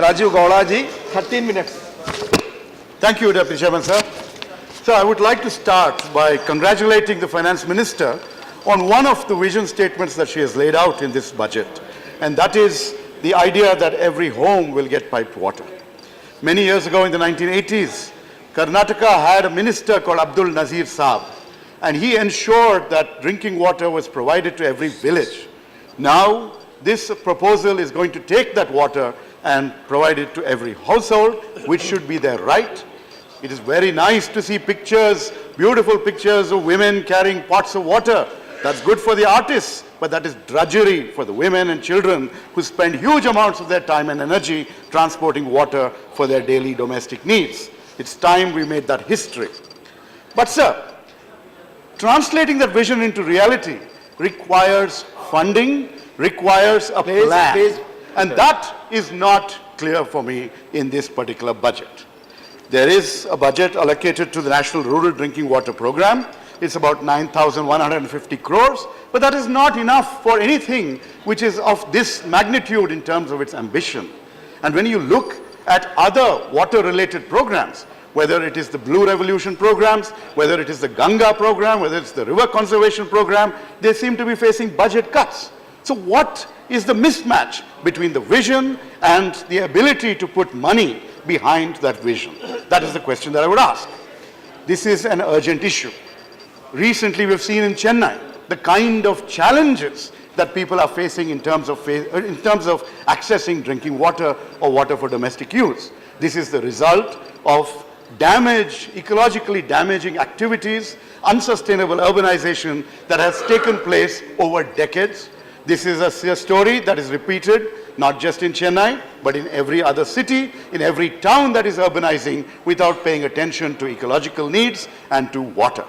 Rajeev Gowda ji, 13 minutes. Thank you, Deputy Chairman, sir. So I would like to start by congratulating the Finance Minister on one of the vision statements that she has laid out in this budget, and that is the idea that every home will get piped water. Many years ago in the 1980s, Karnataka had a minister called Abdul Nazir Saab, and he ensured that drinking water was provided to every village. Now, this proposal is going to take that water and provide it to every household, which should be their right. It is very nice to see pictures, beautiful pictures of women carrying pots of water. That's good for the artists, but that is drudgery for the women and children who spend huge amounts of their time and energy transporting water for their daily domestic needs. It's time we made that history. But sir, translating that vision into reality requires funding, requires a plan. And that is not clear for me in this particular budget. There is a budget allocated to the National Rural Drinking Water Program. It's about 9,150 crores, but that is not enough for anything which is of this magnitude in terms of its ambition. And when you look at other water-related programs, whether it is the Blue Revolution programs, whether it is the Ganga program, whether it's the River Conservation program, they seem to be facing budget cuts. So what is the mismatch between the vision and the ability to put money behind that vision? That is the question that I would ask. This is an urgent issue. Recently, we've seen in Chennai the kind of challenges that people are facing in terms of accessing drinking water or water for domestic use. This is the result of ecologically damaging activities, unsustainable urbanization that has taken place over decades. This is a story that is repeated not just in Chennai, but in every other city, in every town that is urbanizing without paying attention to ecological needs and to water.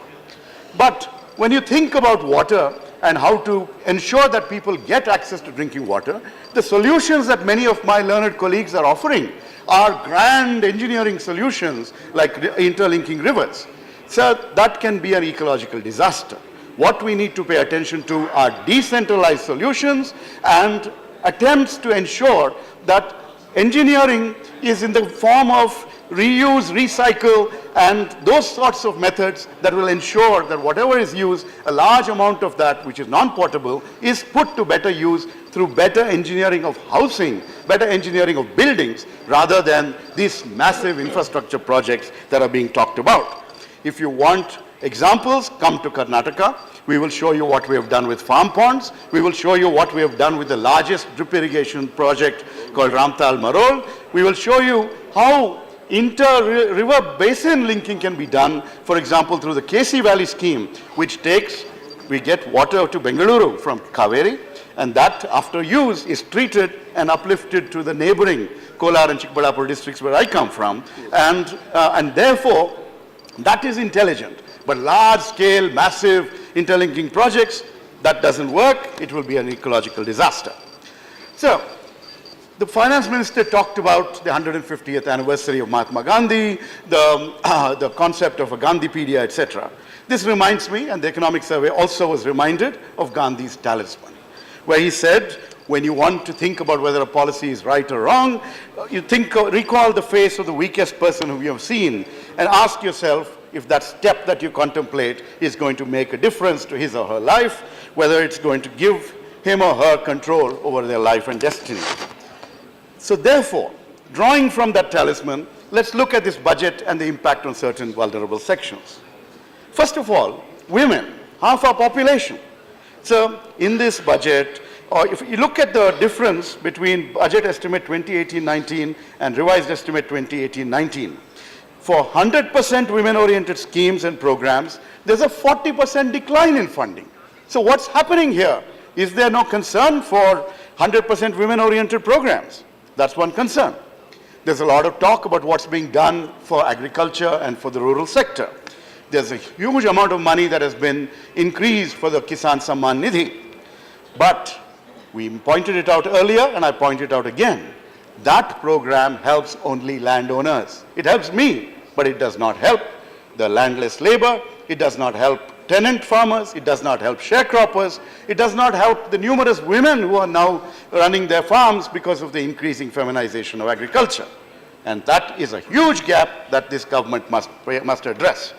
But when you think about water and how to ensure that people get access to drinking water, the solutions that many of my learned colleagues are offering are grand engineering solutions like interlinking rivers. So that can be an ecological disaster. What we need to pay attention to are decentralized solutions and attempts to ensure that engineering is in the form of reuse, recycle, and those sorts of methods that will ensure that whatever is used, a large amount of that which is non-potable is put to better use through better engineering of housing, better engineering of buildings, rather than these massive infrastructure projects that are being talked about. If you want examples, come to Karnataka. We will show you what we have done with farm ponds. We will show you what we have done with the largest drip irrigation project called Ramtal Marol. We will show you how inter-river basin linking can be done, for example, through the KC Valley scheme, which we get water to Bengaluru from Kaveri, and that after use is treated and uplifted to the neighboring Kolar and Chikballapur districts where I come from, and therefore that is intelligent. But large-scale, massive interlinking projects, that doesn't work. It will be an ecological disaster. So, the Finance Minister talked about the 150th anniversary of Mahatma Gandhi, the concept of a Gandhipedia, etc. This reminds me, and the Economic Survey also was reminded of Gandhi's talisman, where he said, when you want to think about whether a policy is right or wrong, recall the face of the weakest person whom you have seen and ask yourself if that step that you contemplate is going to make a difference to his or her life, whether it's going to give him or her control over their life and destiny. So therefore, drawing from that talisman, let's look at this budget and the impact on certain vulnerable sections. First of all, women, half our population. So in this budget, or if you look at the difference between budget estimate 2018-19 and revised estimate 2018-19, for 100% women-oriented schemes and programs, there's a 40% decline in funding. So what's happening here? Is there no concern for 100% women-oriented programs? That's one concern. There's a lot of talk about what's being done for agriculture and for the rural sector. There's a huge amount of money that has been increased for the Kisan Samman Nidhi. But we pointed it out earlier, and I point it out again. That program helps only landowners. It helps me, but it does not help the landless labor. It does not help tenant farmers, it does not help sharecroppers, it does not help the numerous women who are now running their farms because of the increasing feminization of agriculture. And that is a huge gap that this government must address.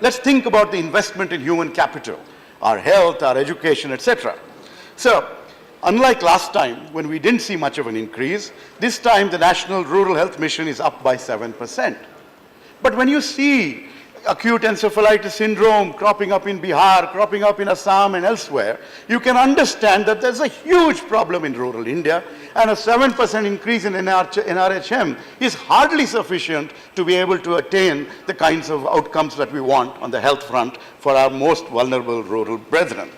Let's think about the investment in human capital, our health, our education, etc. So, unlike last time when we didn't see much of an increase, this time the National Rural Health Mission is up by 7%. But when you see acute encephalitis syndrome cropping up in Bihar, cropping up in Assam and elsewhere, you can understand that there's a huge problem in rural India, and a 7% increase in NRHM is hardly sufficient to be able to attain the kinds of outcomes that we want on the health front for our most vulnerable rural brethren.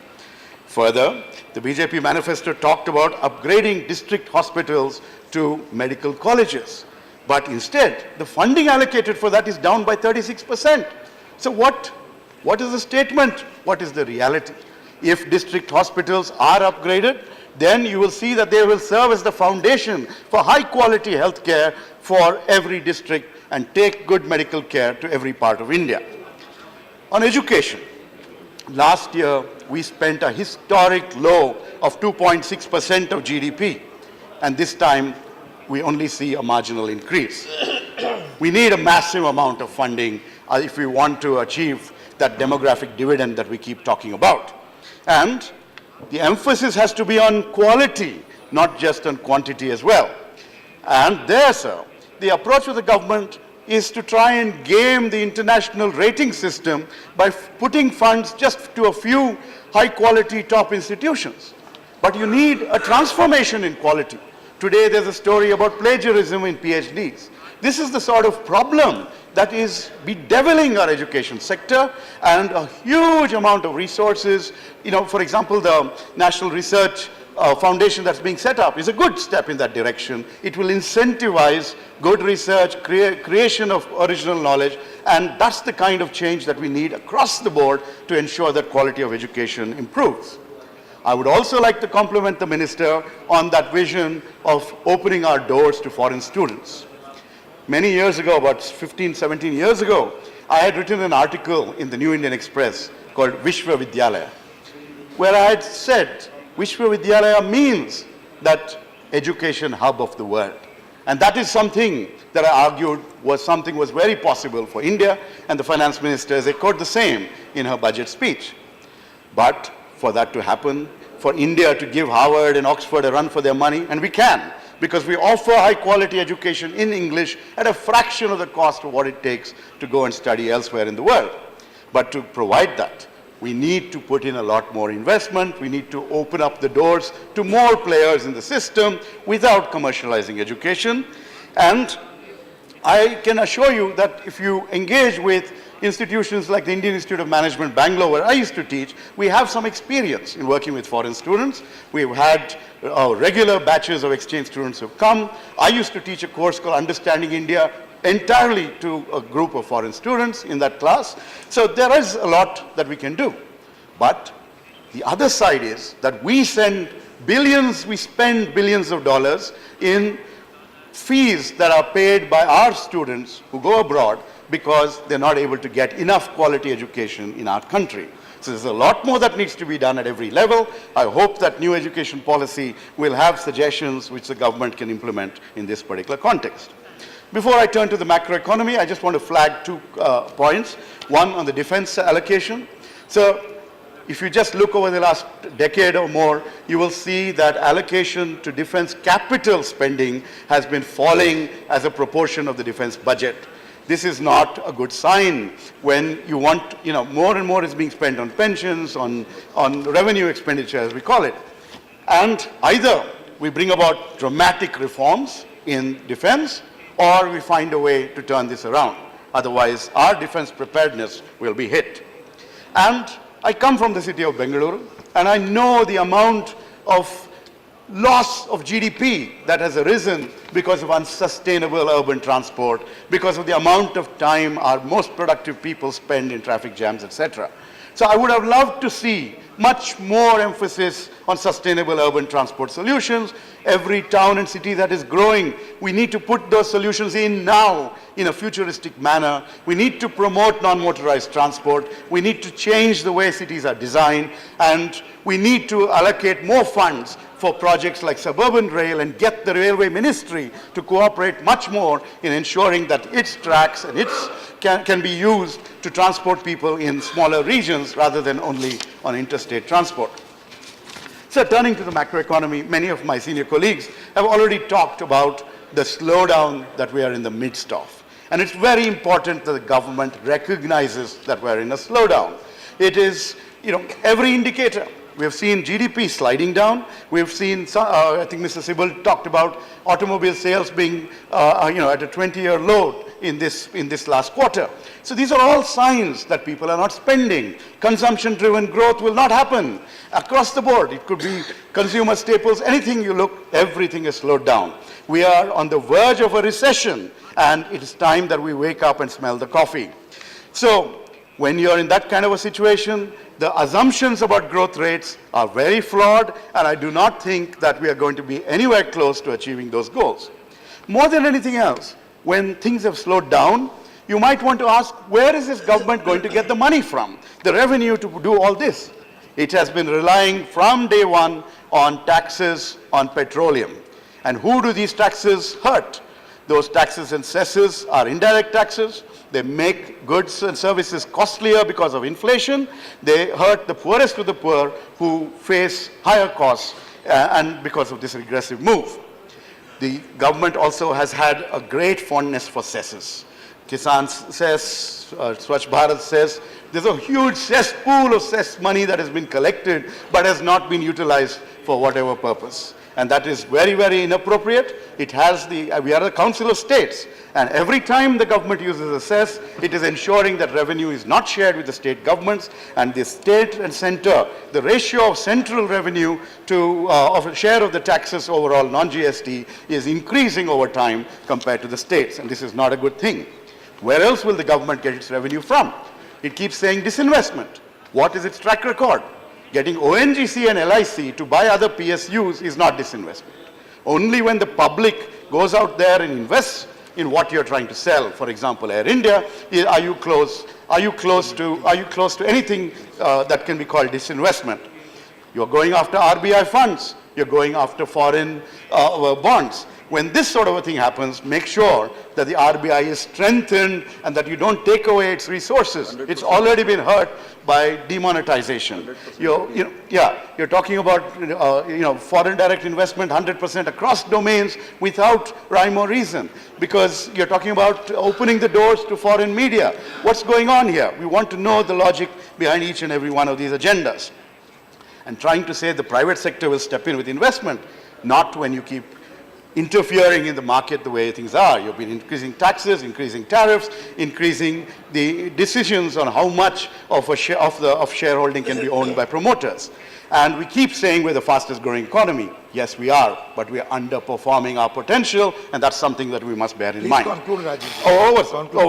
Further, the BJP manifesto talked about upgrading district hospitals to medical colleges. But instead, the funding allocated for that is down by 36%. So what is the statement? What is the reality? If district hospitals are upgraded, then you will see that they will serve as the foundation for high quality health care for every district and take good medical care to every part of India. On education, last year we spent a historic low of 2.6% of GDP, and this time we only see a marginal increase. We need a massive amount of funding if we want to achieve that demographic dividend that we keep talking about. And the emphasis has to be on quality, not just on quantity as well. And there, sir, the approach of the government is to try and game the international rating system by putting funds just to a few high-quality top institutions. But you need a transformation in quality. Today there's a story about plagiarism in PhDs. This is the sort of problem that is bedeviling our education sector, and a huge amount of resources. For example, the National Research Foundation that's being set up is a good step in that direction. It will incentivize good research, creation of original knowledge, and that's the kind of change that we need across the board to ensure that quality of education improves. I would also like to compliment the Minister on that vision of opening our doors to foreign students. Many years ago, about 15, 17 years ago, I had written an article in the New Indian Express called Vishwavidyalaya, where I had said Vishwavidyalaya means that education hub of the world. And that is something that I argued was very possible for India, and the Finance Minister has echoed the same in her budget speech. But for that to happen, for India to give Harvard and Oxford a run for their money, and we can, because we offer high quality education in English at a fraction of the cost of what it takes to go and study elsewhere in the world. But to provide that, we need to put in a lot more investment. We need to open up the doors to more players in the system without commercializing education. And I can assure you that if you engage with institutions like the Indian Institute of Management, Bangalore, where I used to teach, we have some experience in working with foreign students. We've had regular batches of exchange students who have come. I used to teach a course called Understanding India entirely to a group of foreign students in that class. So there is a lot that we can do. But the other side is that we spend billions of dollars in fees that are paid by our students who go abroad because they're not able to get enough quality education in our country. So there's a lot more that needs to be done at every level. I hope that new education policy will have suggestions which the government can implement in this particular context. Before I turn to the macroeconomy, I just want to flag two points. One on the defense allocation. So if you just look over the last decade or more, you will see that allocation to defense capital spending has been falling as a proportion of the defense budget. This is not a good sign when you want, more and more is being spent on pensions, on revenue expenditure, as we call it. And either we bring about dramatic reforms in defense, or we find a way to turn this around. Otherwise, our defense preparedness will be hit. And I come from the city of Bengaluru, and I know the amount of loss of GDP that has arisen because of unsustainable urban transport, because of the amount of time our most productive people spend in traffic jams, etc. So I would have loved to see much more emphasis on sustainable urban transport solutions. Every town and city that is growing, we need to put those solutions in now in a futuristic manner. We need to promote non-motorized transport. We need to change the way cities are designed, and we need to allocate more funds for projects like suburban rail and get the railway ministry to cooperate much more in ensuring that its tracks and its can be used to transport people in smaller regions rather than only on interstate transport. So turning to the macroeconomy, many of my senior colleagues have already talked about the slowdown that we are in the midst of. And it's very important that the government recognizes that we're in a slowdown. It is, every indicator. We have seen GDP sliding down. We've seen, I think Mr. Sibal talked about automobile sales being, at a 20-year low in this last quarter. So these are all signs that people are not spending. Consumption-driven growth will not happen across the board. It could be consumer staples, anything you look, everything is slowed down. We are on the verge of a recession, and it is time that we wake up and smell the coffee. So when you're in that kind of a situation, the assumptions about growth rates are very flawed, and I do not think that we are going to be anywhere close to achieving those goals. More than anything else, when things have slowed down, you might want to ask, where is this government going to get the money from, the revenue to do all this? It has been relying from day one on taxes on petroleum. And who do these taxes hurt? Those taxes and cesses are indirect taxes. They make goods and services costlier because of inflation. They hurt the poorest of the poor who face higher costs and because of this regressive move. The government also has had a great fondness for cesses. Kisan Cess, Swachh Bharat Cess, there's a huge cess pool of cess money that has been collected but has not been utilized for whatever purpose. And that is very, very inappropriate. We are a council of states, and every time the government uses a cess, it is ensuring that revenue is not shared with the state governments, and the state and center, the ratio of central revenue to of a share of the taxes overall, non-GST, is increasing over time compared to the states, and this is not a good thing. Where else will the government get its revenue from? It keeps saying disinvestment. What is its track record? Getting ONGC and LIC to buy other PSUs is not disinvestment. Only when the public goes out there and invests in what you're trying to sell, for example, Air India, are you close to anything that can be called disinvestment? You're going after RBI funds. You're going after foreign bonds. When this sort of a thing happens, make sure that the RBI is strengthened and that you don't take away its resources. 100%. It's already been hurt by demonetization. You're talking about foreign direct investment 100% across domains without rhyme or reason, because you're talking about opening the doors to foreign media. What's going on here? We want to know the logic behind each and every one of these agendas. And trying to say the private sector will step in with investment, not when you keep interfering in the market the way things are. You've been increasing taxes, increasing tariffs, increasing the decisions on how much of shareholding can be owned by promoters. And we keep saying we're the fastest growing economy. Yes, we are, but we are underperforming our potential, and that's something that we must bear in mind. Conclude, Rajeev. Over,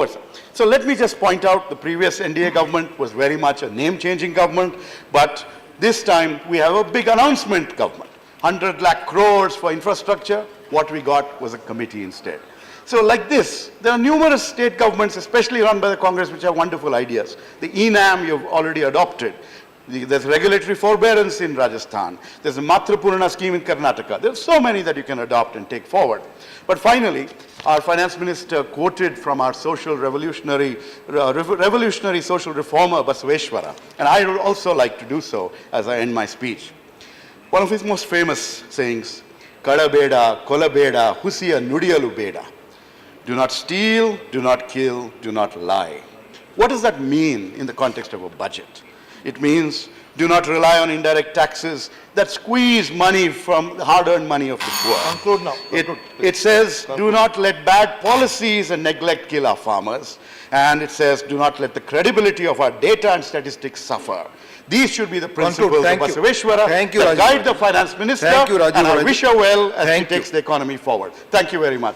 sir. So let me just point out the previous NDA government was very much a name-changing government, but this time we have a big announcement government. 100 lakh crores for infrastructure. What we got was a committee instead. So like this, there are numerous state governments, especially run by the Congress, which have wonderful ideas. The ENAM you've already adopted. There's regulatory forbearance in Rajasthan. There's a Matrapurna scheme in Karnataka. There's so many that you can adopt and take forward. But finally, our finance minister quoted from our revolutionary social reformer, Basaveshwara. And I would also like to do so as I end my speech. One of his most famous sayings, Kadabeda, Kolabeda, Husiya Nudiyalu Beda. Do not steal, do not kill, do not lie. What does that mean in the context of a budget? It means do not rely on indirect taxes that squeeze money from the hard-earned money of the poor. Conclude now. It says do not let bad policies and neglect kill our farmers. And it says do not let the credibility of our data and statistics suffer. These should be the principles of Basaveshwara that guide the finance minister, and I wish her well as she takes the economy forward. Thank you very much.